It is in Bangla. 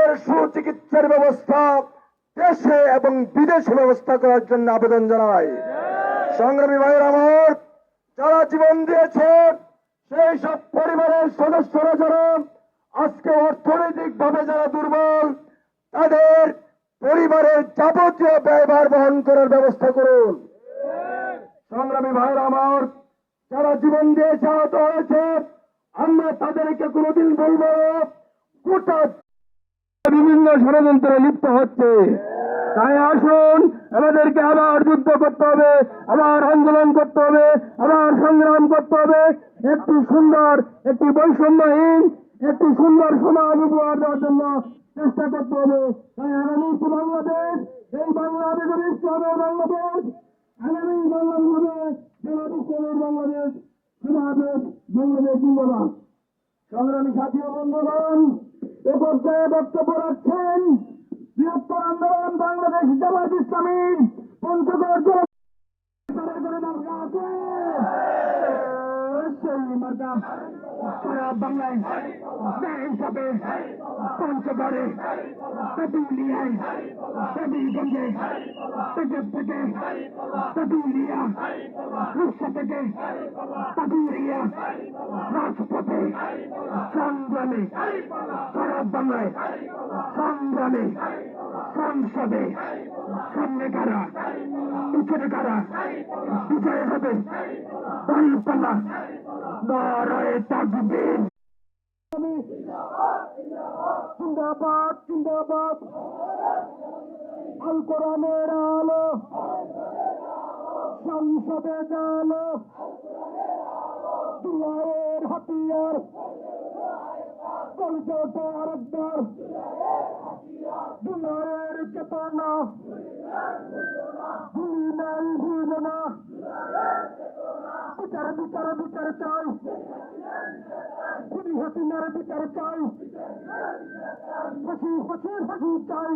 তাদের সুচিকিৎসার ব্যবস্থা দেশে এবং বিদেশে ব্যবস্থা করার জন্য আবেদন জানাই। সংগ্রামী ভাইয়ের আমার, যারা জীবন দিয়েছে সেই সব পরিবারের সদস্যরা যারা আজকে অর্থনৈতিক ভাবে যারা দুর্বল, তাদের পরিবারের যাবতীয় ব্যয়ভার বহন করার ব্যবস্থা করুন। সংগ্রামী ভাইয়ের আমার, যারা জীবন দিয়েছে আহত হয়েছে, আমরা তাদেরকে কোনোদিন বলব গোটা বিভিন্ন ষড়যন্ত্রে লিপ্ত হচ্ছে। তাই আসুন, আমাদেরকে আবার যুদ্ধ করতে হবে, আবার আন্দোলন করতে হবে, আবার সংগ্রাম করতে হবে, একটি সুন্দর, একটি বৈষম্যহীন, একটি সুন্দর সমাজ উপহার দেওয়ার জন্য চেষ্টা করতে হবে। তাই আগামী বাংলাদেশ, এই বাংলাদেশ ইসলামের বাংলাদেশ, আগামী বাংলাদেশ হবে জামাত ইসলামের বাংলাদেশ, সমাবেশ বাংলাদেশ জিন্দাবাদ। সংগ্রামী সাথী ও বন্ধুগণ, এ পর্যায়ে বক্তব্য রাখছেন বৃহত্তর আন্দোলন বাংলাদেশ জামাত ইসলামী পঞ্চগড় জেলা সারা বাংলায় হিসাবে পঞ্চগড়ে, তেঁতুলিয়ায়, দেবীগঞ্জে, থেকে তেঁতুলিয়া, রূপসা থেকে তাঁতুরিয়া, রাজপথে সংগ্রামে, সারা বাংলায় সংগ্রামে, সংসদে সামনে কারা, পিছনে কারা, বিজয় হবে পাল্লা নারায়ে তাকবীর। জিন্দাবাদ জিন্দাবাদ, আল কোরআনের আলো, সংসদে জালো, দুয়ারের হাতিয়ার, কলজোটে আরেকবার, দুয়ারের চেতনা, ভুলি নাই ভুল না, বিচার বিচার বিচার চাই, খুনি হাসিনার বিচার চাই, ফাঁসি ফাঁসি ফাঁসি চাই।